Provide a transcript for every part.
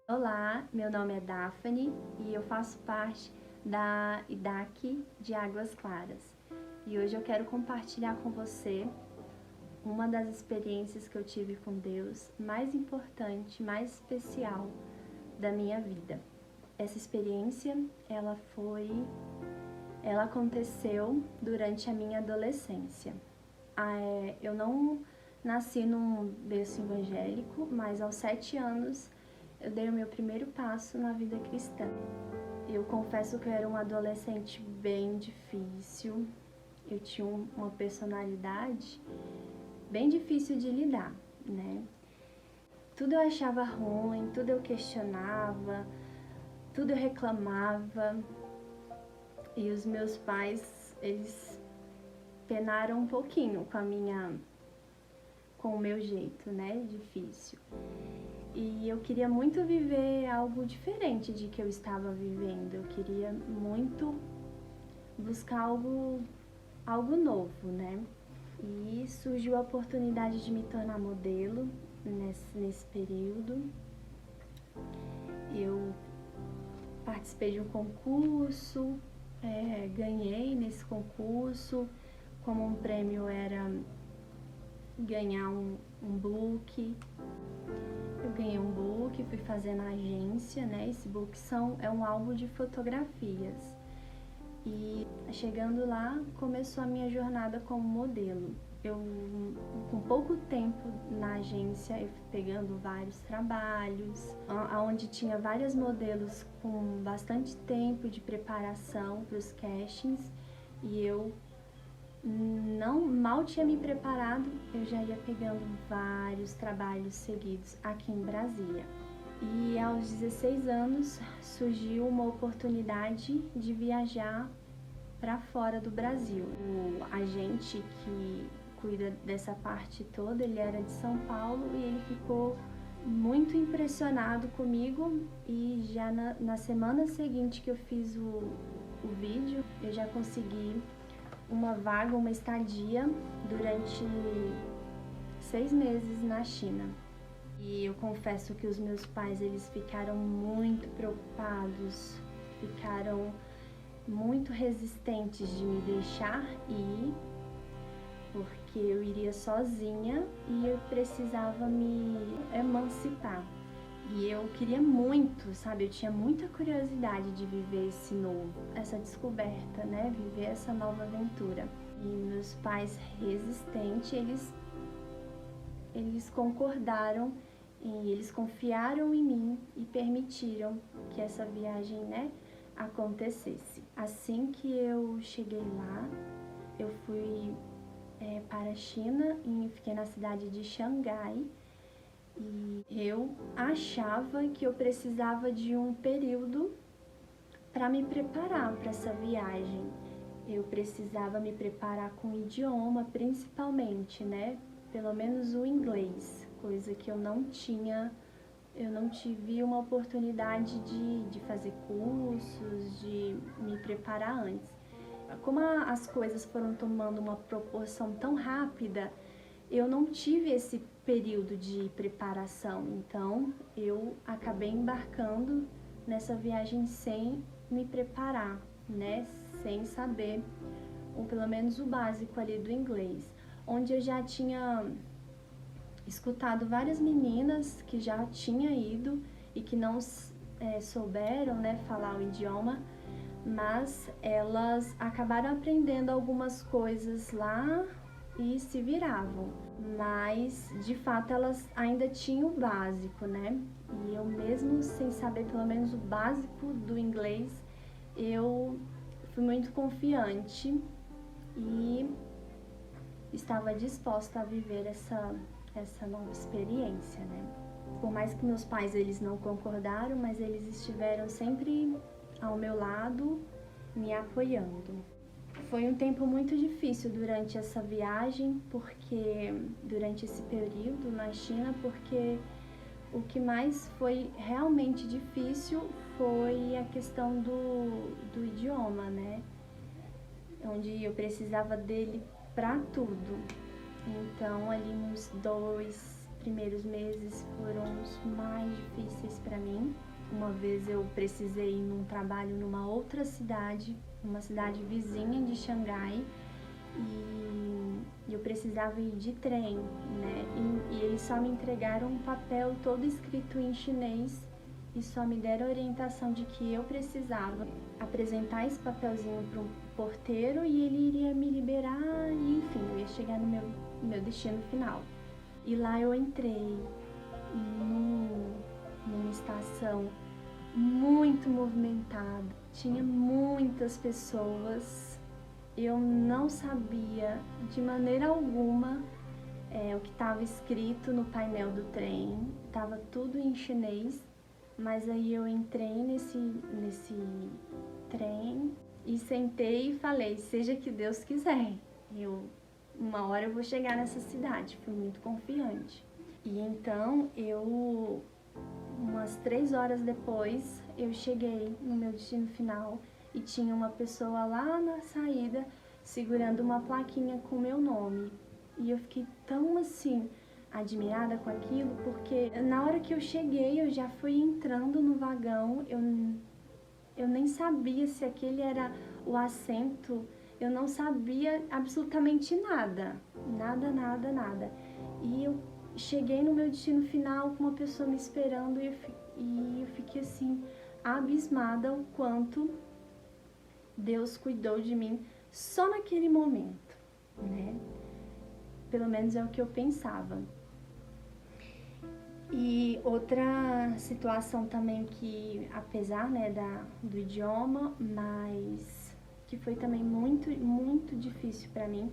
Olá, meu nome é Daphne e eu faço parte da IDAC de Águas Claras. E hoje eu quero compartilhar com você uma das experiências que eu tive com Deus mais importante, mais especial da minha vida. Essa experiência, ela aconteceu durante a minha adolescência. Eu não nasci num berço evangélico, mas aos 7 anos eu dei o meu primeiro passo na vida cristã. Eu confesso que eu era uma adolescente bem difícil, eu tinha uma personalidade bem difícil de lidar, né? Tudo eu achava ruim, tudo eu questionava, tudo eu reclamava. E os meus pais, eles penaram um pouquinho com o meu jeito, né, difícil. E eu queria muito viver algo diferente de que eu estava vivendo. Eu queria muito buscar algo novo, né? E surgiu a oportunidade de me tornar modelo nesse período. Eu participei de um concurso, ganhei nesse concurso. Como um prêmio era ganhar um book. Eu ganhei um book, fui fazer na agência, né? Esse book é um álbum de fotografias. E chegando lá, começou a minha jornada como modelo. Eu, com pouco tempo na agência, eu fui pegando vários trabalhos, onde tinha vários modelos com bastante tempo de preparação para os castings, e eu mal tinha me preparado, eu já ia pegando vários trabalhos seguidos aqui em Brasília. E aos 16 anos surgiu uma oportunidade de viajar para fora do Brasil. O agente que cuida dessa parte toda, ele era de São Paulo e ele ficou muito impressionado comigo, e já na semana seguinte que eu fiz o vídeo, eu já consegui uma vaga, uma estadia durante 6 meses na China. E eu confesso que os meus pais, eles ficaram muito preocupados, ficaram muito resistentes de me deixar ir, porque eu iria sozinha e eu precisava me emancipar. E eu queria muito, sabe? Eu tinha muita curiosidade de viver essa descoberta, né? Viver essa nova aventura. E meus pais resistentes, eles concordaram e eles confiaram em mim e permitiram que essa viagem, né, acontecesse. Assim que eu cheguei lá, eu fui para a China e fiquei na cidade de Xangai. E eu achava que eu precisava de um período para me preparar para essa viagem. Eu precisava me preparar com o idioma, principalmente, né? Pelo menos o inglês, coisa que eu não tive uma oportunidade de fazer cursos, de me preparar antes. Como as coisas foram tomando uma proporção tão rápida, eu não tive esse período de preparação, então eu acabei embarcando nessa viagem sem me preparar, né? Sem saber, ou pelo menos o básico ali do inglês, onde eu já tinha escutado várias meninas que já tinham ido e que não souberam, né, falar o idioma, mas elas acabaram aprendendo algumas coisas lá e se viravam, mas de fato elas ainda tinham o básico, né? E eu mesmo sem saber pelo menos o básico do inglês, eu fui muito confiante e estava disposta a viver essa nova experiência, né? Por mais que meus pais, eles não concordaram, mas eles estiveram sempre ao meu lado, me apoiando. Foi um tempo muito difícil durante essa viagem, durante esse período na China, porque o que mais foi realmente difícil foi a questão do idioma, né? Onde eu precisava dele para tudo. Então, ali nos primeiros meses foram os mais difíceis para mim. Uma vez eu precisei ir num trabalho numa outra cidade, uma cidade vizinha de Xangai, e eu precisava ir de trem, né? E eles só me entregaram um papel todo escrito em chinês e só me deram a orientação de que eu precisava apresentar esse papelzinho para um porteiro e ele iria me liberar e, enfim, eu ia chegar no meu destino final. E lá eu entrei numa estação muito movimentada, tinha muitas pessoas, eu não sabia de maneira alguma o que estava escrito no painel do trem, estava tudo em chinês, mas aí eu entrei nesse trem e sentei e falei, seja que Deus quiser, uma hora eu vou chegar nessa cidade, fui muito confiante. E então umas 3 horas depois, eu cheguei no meu destino final e tinha uma pessoa lá na saída segurando uma plaquinha com meu nome. E eu fiquei tão assim, admirada com aquilo, porque na hora que eu cheguei, eu já fui entrando no vagão, eu nem sabia se aquele era o assento, eu não sabia absolutamente nada, nada. E eu cheguei no meu destino final com uma pessoa me esperando e eu fiquei assim, abismada o quanto Deus cuidou de mim só naquele momento, né? Pelo menos é o que eu pensava. E outra situação também que, apesar, né, do idioma, mas que foi também muito difícil para mim,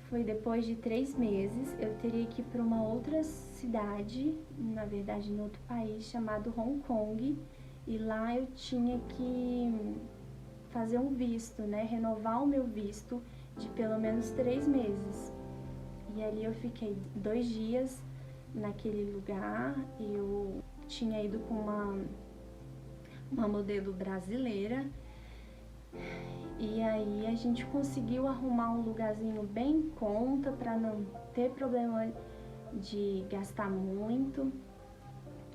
foi depois de 3 meses, eu teria que ir para uma outra cidade, na verdade, em outro país, chamado Hong Kong, e lá eu tinha que fazer um visto, né, renovar o meu visto de pelo menos 3 meses. E ali eu fiquei 2 dias naquele lugar, eu tinha ido com uma modelo brasileira, e aí a gente conseguiu arrumar um lugarzinho bem em conta para não ter problema de gastar muito,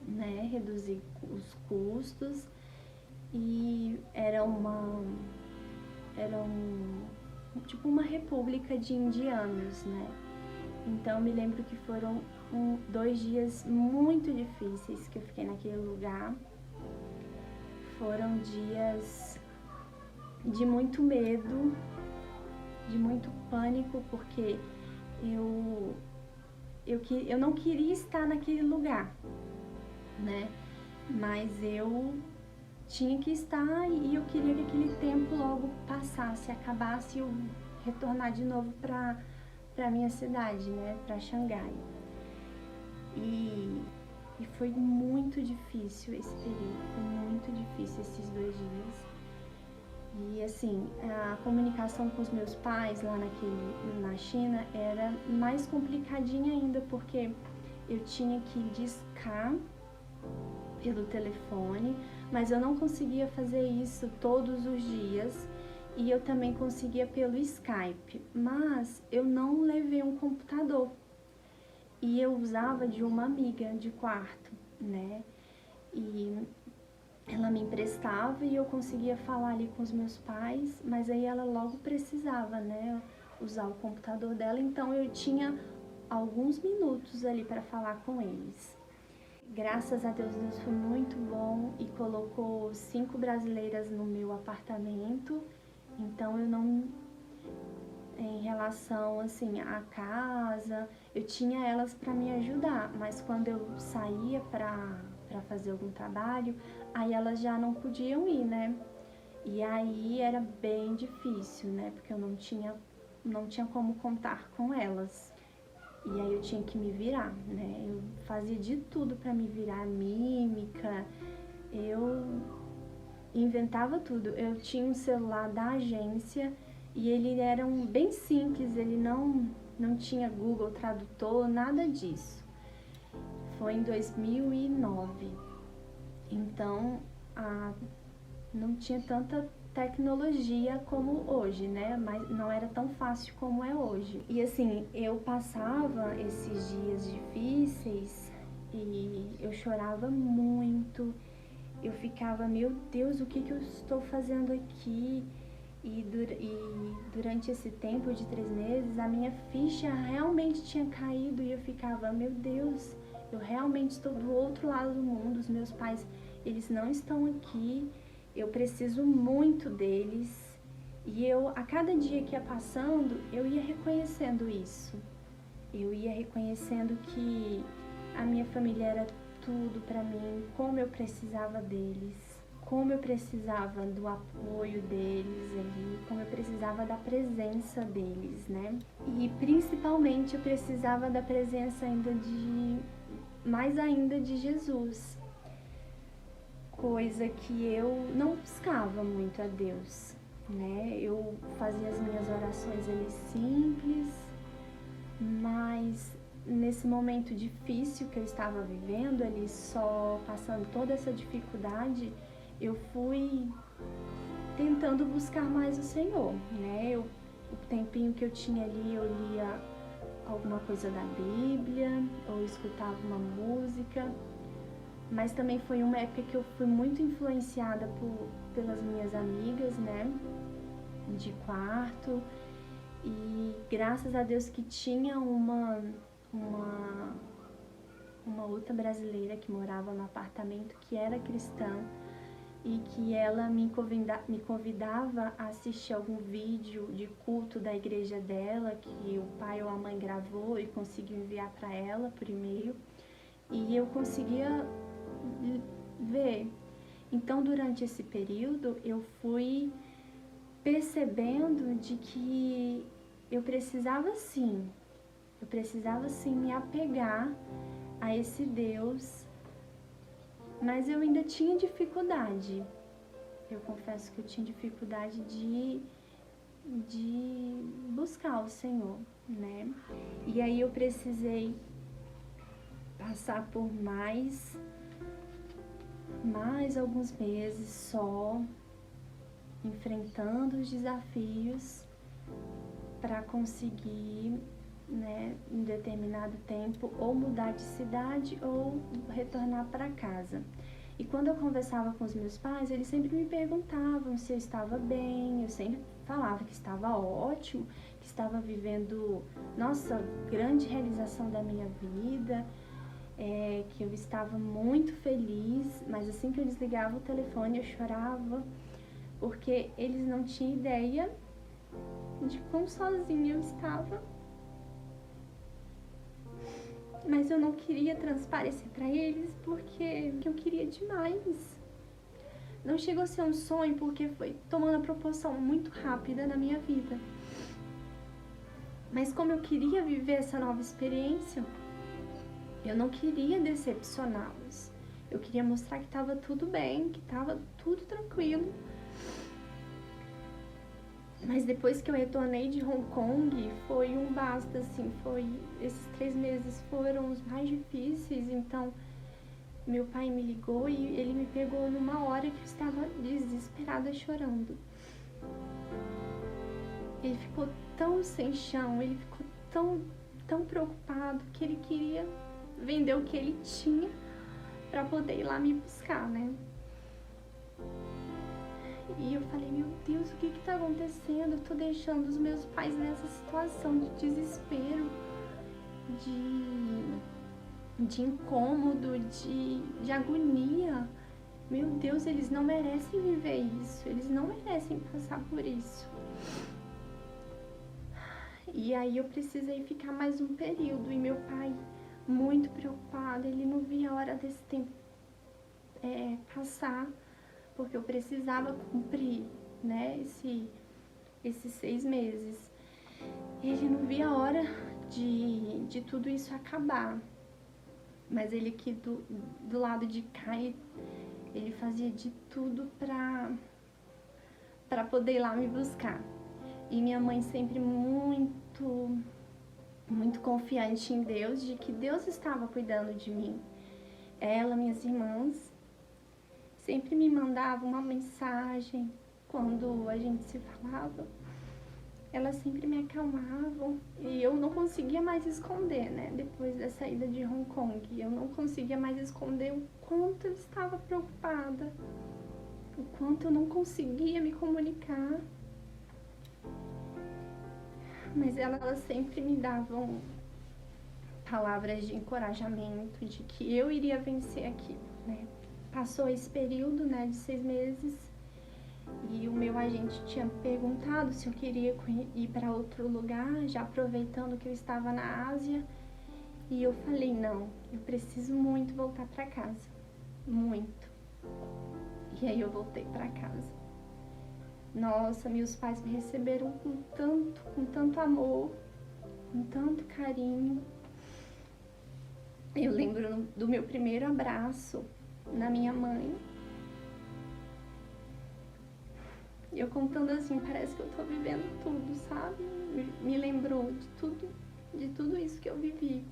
né, reduzir os custos. E era tipo uma república de indianos, né? Então eu me lembro que foram 2 dias muito difíceis que eu fiquei naquele lugar. Foram dias de muito medo, de muito pânico, porque eu não queria estar naquele lugar, né? Mas eu tinha que estar e eu queria que aquele tempo logo passasse, acabasse e eu retornar de novo para minha cidade, né? Para Xangai. E foi muito difícil esse período, foi muito difícil esses 2 dias. E assim, a comunicação com os meus pais lá na China era mais complicadinha ainda, porque eu tinha que discar pelo telefone, mas eu não conseguia fazer isso todos os dias, e eu também conseguia pelo Skype, mas eu não levei um computador, e eu usava de uma amiga de quarto, né, e ela me emprestava e eu conseguia falar ali com os meus pais, mas aí ela logo precisava, né, usar o computador dela, então eu tinha alguns minutos ali para falar com eles. Graças a Deus, Deus foi muito bom e colocou 5 brasileiras no meu apartamento, então eu não, em relação assim à casa, eu tinha elas para me ajudar, mas quando eu saía para fazer algum trabalho, aí elas já não podiam ir, né? E aí era bem difícil, né? Porque eu não tinha como contar com elas. E aí eu tinha que me virar, né? Eu fazia de tudo para me virar, mímica, eu inventava tudo. Eu tinha um celular da agência e ele era bem simples, ele não tinha Google Tradutor, nada disso. Foi em 2009, então não tinha tanta tecnologia como hoje, né? Mas não era tão fácil como é hoje. E assim, eu passava esses dias difíceis e eu chorava muito. Eu ficava, meu Deus, o que eu estou fazendo aqui? E durante esse tempo de 3 meses, a minha ficha realmente tinha caído e eu ficava, meu Deus, eu realmente estou do outro lado do mundo, os meus pais, eles não estão aqui, eu preciso muito deles. E a cada dia que ia passando, eu ia reconhecendo isso. Eu ia reconhecendo que a minha família era tudo para mim, como eu precisava deles, como eu precisava do apoio deles ali, como eu precisava da presença deles, né? E principalmente eu precisava da presença mais ainda de Jesus, coisa que eu não buscava muito a Deus, né? Eu fazia as minhas orações ali simples, mas nesse momento difícil que eu estava vivendo ali, só passando toda essa dificuldade, eu fui tentando buscar mais o Senhor, né? O tempinho que eu tinha ali, eu lia alguma coisa da Bíblia, ou escutava uma música, mas também foi uma época que eu fui muito influenciada pelas minhas amigas, né? De quarto, e graças a Deus que tinha uma outra brasileira que morava no apartamento que era cristã e que ela me convidava a assistir algum vídeo de culto da igreja dela, que o pai ou a mãe gravou e conseguiu enviar para ela por e-mail, e eu conseguia ver. Então, durante esse período, eu fui percebendo de que eu precisava sim me apegar a esse Deus, mas eu ainda tinha dificuldade. Eu confesso que eu tinha dificuldade de buscar o Senhor, né? E aí eu precisei passar por mais alguns meses só enfrentando os desafios para conseguir, né, em determinado tempo, ou mudar de cidade ou retornar para casa. E quando eu conversava com os meus pais, eles sempre me perguntavam se eu estava bem, eu sempre falava que estava ótimo, que estava vivendo, nossa, grande realização da minha vida, que eu estava muito feliz, mas assim que eu desligava o telefone eu chorava, porque eles não tinham ideia de quão sozinha eu estava. Mas eu não queria transparecer para eles porque eu queria demais. Não chegou a ser um sonho porque foi tomando a proporção muito rápida na minha vida. Mas como eu queria viver essa nova experiência, eu não queria decepcioná-los. Eu queria mostrar que estava tudo bem, que estava tudo tranquilo. Mas depois que eu retornei de Hong Kong, foi um basta, assim, esses 3 meses foram os mais difíceis, então meu pai me ligou e ele me pegou numa hora que eu estava desesperada chorando. Ele ficou tão sem chão, ele ficou tão preocupado que ele queria vender o que ele tinha para poder ir lá me buscar, né? E eu falei, meu Deus, o que tá acontecendo? Eu tô deixando os meus pais nessa situação de desespero, de incômodo, de agonia. Meu Deus, eles não merecem viver isso, eles não merecem passar por isso. E aí eu precisei ficar mais um período, e meu pai, muito preocupado, ele não via a hora desse tempo passar, porque eu precisava cumprir, né, esses 6 meses. Ele não via a hora de tudo isso acabar. Mas ele aqui do lado de cá, ele fazia de tudo pra poder ir lá me buscar. E minha mãe sempre muito confiante em Deus, de que Deus estava cuidando de mim. Ela, minhas irmãs, sempre me mandava uma mensagem quando a gente se falava, elas sempre me acalmavam e eu não conseguia mais esconder, né? Depois da saída de Hong Kong, eu não conseguia mais esconder o quanto eu estava preocupada, o quanto eu não conseguia me comunicar. Mas elas sempre me davam palavras de encorajamento, de que eu iria vencer aquilo, né? Passou esse período, né, de 6 meses e o meu agente tinha perguntado se eu queria ir para outro lugar, já aproveitando que eu estava na Ásia. E eu falei, não, eu preciso muito voltar para casa, muito. E aí eu voltei para casa. Nossa, meus pais me receberam com tanto amor, com tanto carinho. Eu lembro do meu primeiro abraço na minha mãe. Eu contando assim, parece que eu tô vivendo tudo, sabe? Me lembrou de tudo isso que eu vivi.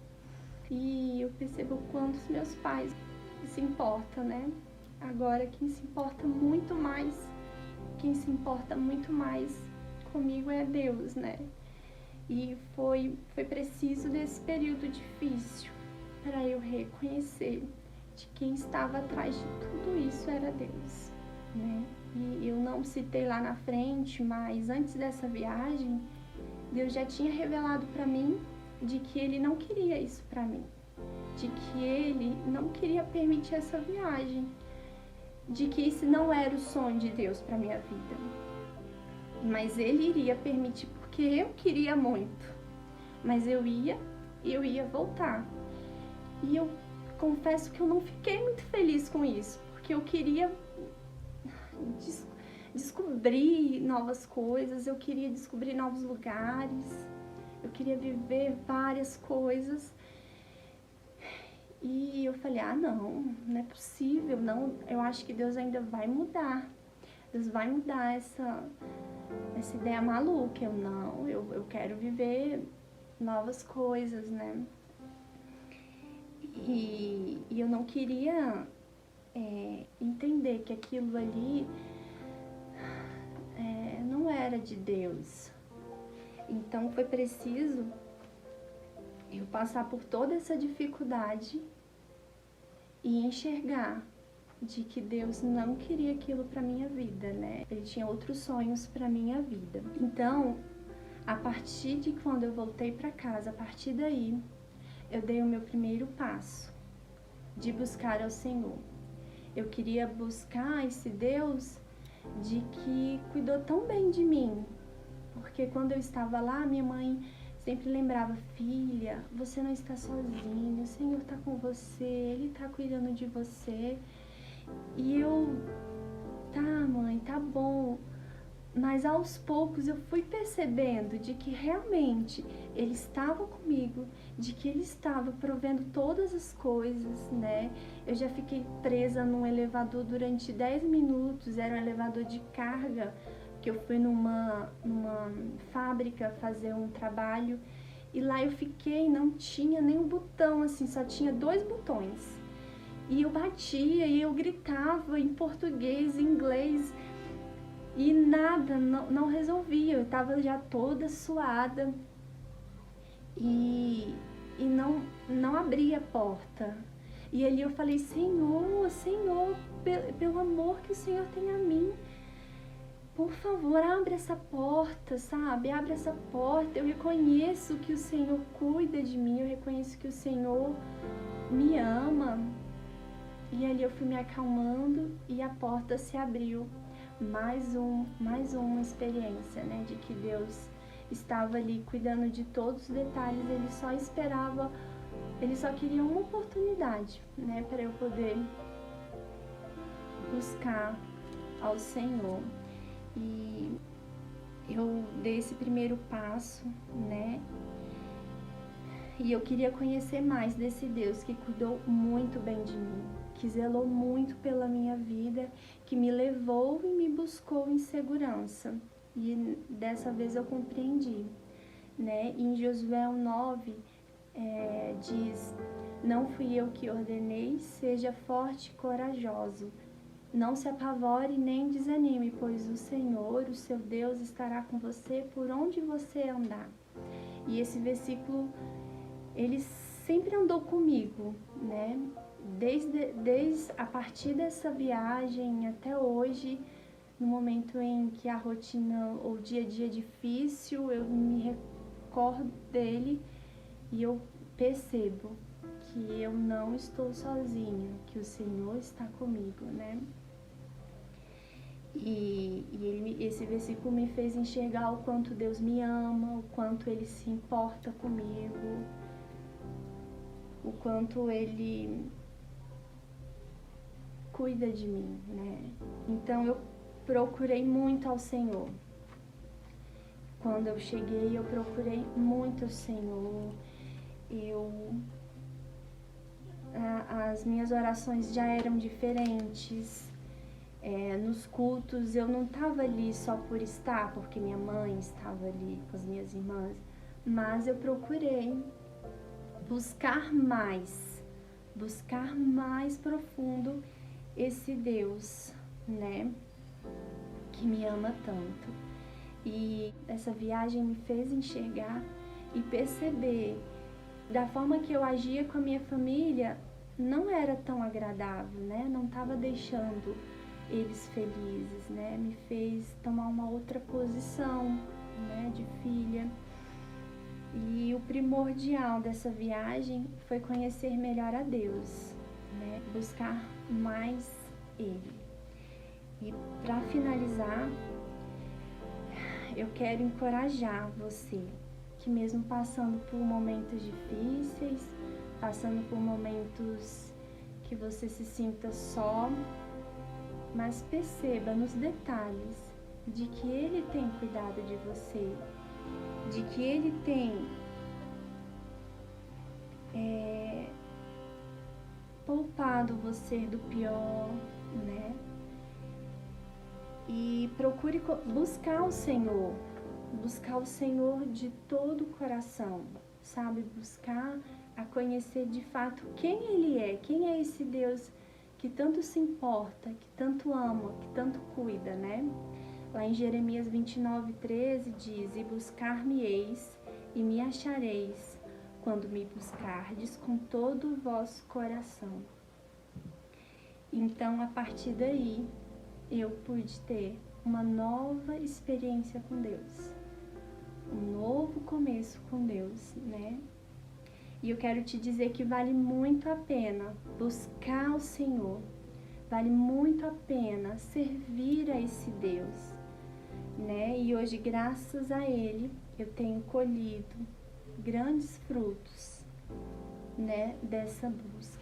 E eu percebo o quanto os meus pais se importam, né? Agora, quem se importa muito mais comigo é Deus, né? E foi preciso desse período difícil para eu reconhecer de quem estava atrás de tudo isso era Deus, né? E eu não citei lá na frente, mas antes dessa viagem, Deus já tinha revelado para mim de que Ele não queria isso para mim, de que Ele não queria permitir essa viagem, de que esse não era o sonho de Deus para minha vida, mas Ele iria permitir porque eu queria muito, mas eu ia voltar. E eu confesso que eu não fiquei muito feliz com isso, porque eu queria descobrir novas coisas, eu queria descobrir novos lugares, eu queria viver várias coisas. E eu falei, não é possível, não, eu acho que Deus ainda vai mudar. Deus vai mudar essa ideia maluca. Eu quero viver novas coisas, né? E eu não queria entender que aquilo ali não era de Deus. Então foi preciso eu passar por toda essa dificuldade e enxergar de que Deus não queria aquilo para minha vida, né? Ele tinha outros sonhos para minha vida. Então, a partir de quando eu voltei para casa, a partir daí, eu dei o meu primeiro passo de buscar ao Senhor. Eu queria buscar esse Deus de que cuidou tão bem de mim, porque quando eu estava lá, minha mãe sempre lembrava, filha, você não está sozinha, o Senhor está com você, Ele está cuidando de você. E eu, tá mãe, tá bom, mas aos poucos eu fui percebendo de que realmente Ele estava comigo, de que Ele estava provendo todas as coisas, né? Eu já fiquei presa num elevador durante 10 minutos, era um elevador de carga, que eu fui numa fábrica fazer um trabalho, e lá eu fiquei, não tinha nenhum botão, assim, só tinha 2 botões. E eu batia e eu gritava em português, em inglês, e nada, não resolvia. Eu estava já toda suada e não abria a porta. E ali eu falei, Senhor, pelo amor que o Senhor tem a mim, por favor, abre essa porta, sabe? Abre essa porta. Eu reconheço que o Senhor cuida de mim, eu reconheço que o Senhor me ama. E ali eu fui me acalmando e a porta se abriu. Mais uma experiência, né? De que Deus estava ali cuidando de todos os detalhes. Ele só esperava, Ele só queria uma oportunidade, né? Para eu poder buscar ao Senhor. E eu dei esse primeiro passo, né? E eu queria conhecer mais desse Deus que cuidou muito bem de mim, que zelou muito pela minha vida, que me levou e me buscou em segurança. E dessa vez eu compreendi, né? Em Josué 9, diz, não fui eu que ordenei, seja forte e corajoso. Não se apavore nem desanime, pois o Senhor, o seu Deus, estará com você por onde você andar. E esse versículo, ele sempre andou comigo, né? Desde a partir dessa viagem até hoje, no momento em que a rotina ou o dia a dia é difícil, eu me recordo dele e eu percebo que eu não estou sozinha, que o Senhor está comigo, né? Esse versículo me fez enxergar o quanto Deus me ama, o quanto Ele se importa comigo, o quanto Ele cuida de mim, né? Então eu procurei muito ao Senhor. Quando eu cheguei, eu procurei muito ao Senhor. As minhas orações já eram diferentes. Nos cultos eu não estava ali só por estar, porque minha mãe estava ali com as minhas irmãs, mas eu procurei buscar mais profundo esse Deus, né, que me ama tanto. E essa viagem me fez enxergar e perceber da forma que eu agia com a minha família não era tão agradável, né? Não estava deixando eles felizes, né? Me fez tomar uma outra posição, né, de filha. E o primordial dessa viagem foi conhecer melhor a Deus, né? Buscar mais Ele. E para finalizar, eu quero encorajar você que mesmo passando por momentos difíceis, passando por momentos que você se sinta só, mas perceba nos detalhes de que Ele tem cuidado de você, de que Ele tem poupado você do pior, né? E procure buscar o Senhor de todo o coração, sabe? Buscar a conhecer de fato quem quem é esse Deus que tanto se importa, que tanto ama, que tanto cuida, né? Lá em Jeremias 29:13 diz: E buscar-me-eis e me achareis, quando me buscardes com todo o vosso coração. Então, a partir daí, eu pude ter uma nova experiência com Deus, um novo começo com Deus, né? E eu quero te dizer que vale muito a pena buscar o Senhor, vale muito a pena servir a esse Deus, né? E hoje, graças a Ele, eu tenho colhido grandes frutos, né, dessa busca.